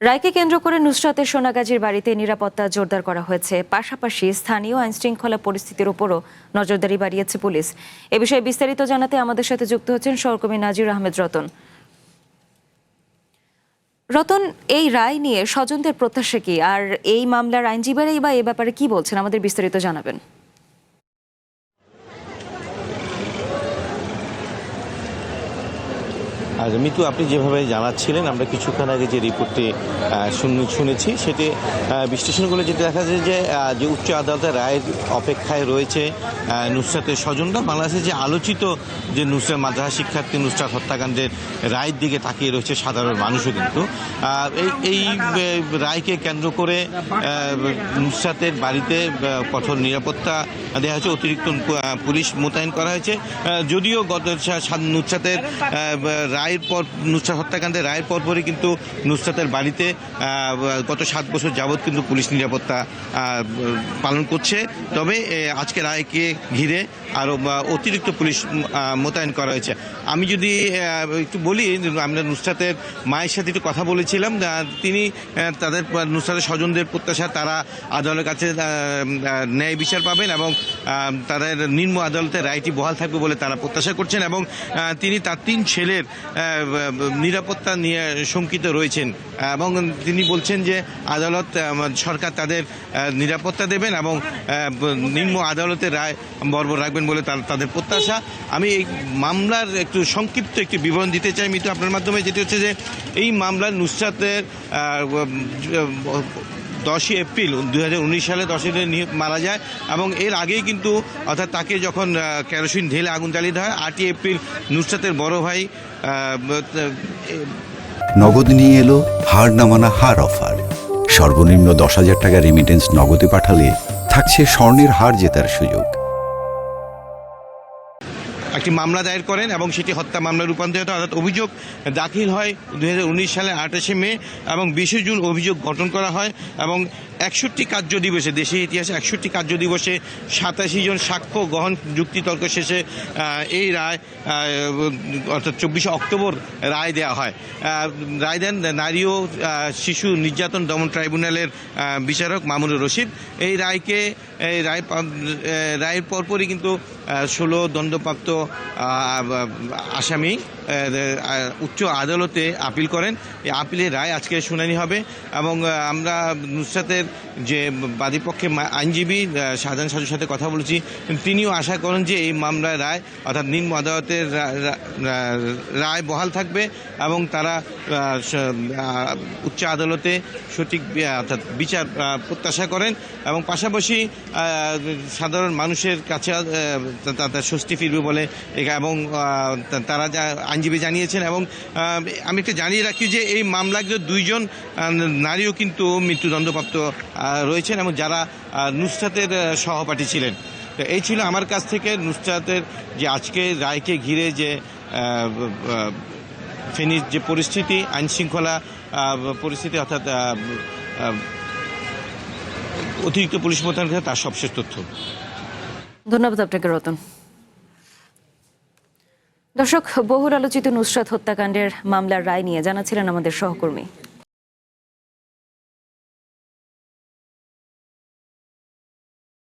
রায়কে কেন্দ্র করে নুসরাতের সোনাগাজীর বাড়িতে নিরাপত্তা জোরদার করা হয়েছে। পাশাপাশি স্থানীয় আইনশৃঙ্খলা পরিস্থিতির উপরও নজরদারি বাড়িয়েছে পুলিশ। এ বিষয়ে বিস্তারিত জানাতে আমাদের সাথে যুক্ত হচ্ছেন সহকর্মী নাজির আহমেদ রতন। রতন, এই রায় নিয়ে স্বজনদের প্রত্যাশা কি, আর এই মামলার আইনজীবীরাই বা এ ব্যাপারে কি বলছেন, আমাদের বিস্তারিত জানাবেন। আর মিতু, আপনি যেভাবে জানাচ্ছিলেন, আমরা কিছুক্ষণ আগে যে রিপোর্টটি শুনেছি সেটি বিশ্লেষণ করলে যেটা দেখা যায় যে উচ্চ আদালতের রায়ের অপেক্ষায় রয়েছে নুসরাতের স্বজনরা। বাংলাদেশে যে আলোচিত যে নুসরাত মাদ্রাসা শিক্ষার্থী নুসরাত হত্যাকাণ্ডের রায়ের দিকে তাকিয়ে রয়েছে সাধারণ মানুষও, কিন্তু এই রায়কে কেন্দ্র করে নুসরাতের বাড়িতে কঠোর নিরাপত্তা দেওয়া হয়েছে, অতিরিক্ত পুলিশ মোতায়েন করা হয়েছে। যদিও গত নুসরাতের নুসরাত হত্যাকাণ্ডের রায়ের পরপরই কিন্তু নুসরাতের বাড়িতে গত 7 বছর যাবৎ কিন্তু পুলিশ নিরাপত্তা পালন করছে। তবে আজকে রায়কে ঘিরে আরও অতিরিক্ত পুলিশ মোতায়েন করা হয়েছে। আমি যদি একটু বলি, আমরা নুসরাতের মায়ের সাথে একটু কথা বলেছিলাম। তিনি তাদের নুসরাতের স্বজনদের প্রত্যাশা তারা আদালতের কাছে ন্যায় বিচার পাবেন এবং তাদের নিম্ন আদালতের রায়টি বহাল থাকবে বলে তারা প্রত্যাশা করছেন। এবং তিনি তার 3 ছেলের নিরাপত্তা নিয়ে শঙ্কিত রয়েছেন এবং তিনি বলছেন যে আদালত সরকার তাদের নিরাপত্তা দেবেন এবং নিম্ন আদালতের রায় বর্বর রাখবেন বলে তাদের প্রত্যাশা। আমি এই মামলার একটু সংক্ষিপ্ত একটি বিবরণ দিতে চাই মিতু আপনার মাধ্যমে, যেটি হচ্ছে যে এই মামলার নুসরাতের 10 এপ্রিল 2019 সালে 10 মারা যায় এবং এর আগেই কিন্তু অর্থাৎ তাকে যখন কেরোসিন ঢেলে আগুন জ্বালিয়ে দেওয়া হয়। 8 এপ্রিল নুসরাতের বড় ভাই নগদ নিয়ে এলো হার না মানা হার অফার। সর্বনিম্ন 10,000 টাকা রেমিটেন্স নগদে পাঠালে থাকছে স্বর্ণের হার জেতার সুযোগ। একটি মামলা দায়ের করেন এবং সেটি হত্যা মামলা রূপান্তরিত হয়। অর্থাৎ অভিযোগ দাখিল হয় 2019 সালের 28 মে এবং 20 জুন অভিযোগ গঠন করা হয় এবং 61 কার্য দিবসে, দেশের ইতিহাসে 61 কার্য দিবসে 87 জন সাক্ষ্য গ্রহণ যুক্তিতর্ক শেষে এই রায় অর্থাৎ 24 অক্টোবর রায় দেওয়া হয়। রায় দেন নারী ও শিশু নির্যাতন দমন ট্রাইব্যুনালের বিচারক মামুনুর রশিদ। এই রায়ের পরপরই কিন্তু 16 দণ্ডপ্রাপ্ত আসামি উচ্চ আদালতে আপিল করেন। এই আপিলের রায় আজকে শুনানি হবে এবং আমরা নুসরাতের যে বাদীপক্ষে আইনজীবী শাহজাহান সাজুর সাথে কথা বলেছি, তিনিও আশা করেন যে এই মামলার রায় অর্থাৎ নিম্ন আদালতের রায় বহাল থাকবে এবং তারা উচ্চ আদালতে সঠিক অর্থাৎ বিচার প্রত্যাশা করেন এবং পাশাপাশি সাধারণ মানুষের কাছে তাদের স্বস্তি ফিরবে বলে এবং তারা আইনজীবী জানিয়েছেন। এবং আমি একটা জানিয়ে রাখি যে এই মামলায় 2 জন নারীও কিন্তু মৃত্যুদণ্ডপ্রাপ্ত রয়েছেন এবং যারা নুসরাতের সহপাঠী ছিলেন। তো এই ছিল আমার কাছ থেকে নুসরাতের যে আজকে রায়কে ঘিরে যে ফেনীর যে পরিস্থিতি, আইনশৃঙ্খলা পরিস্থিতি অর্থাৎ অতিরিক্ত পুলিশ মোতায়েন করে তার সবশেষ তথ্য। ধন্যবাদ আপনাকে রতন। দর্শক, বহুল আলোচিত নুসরাত হত্যাকাণ্ডের মামলার রায় নিয়ে জানাচ্ছিলেন আমাদের সহকর্মী।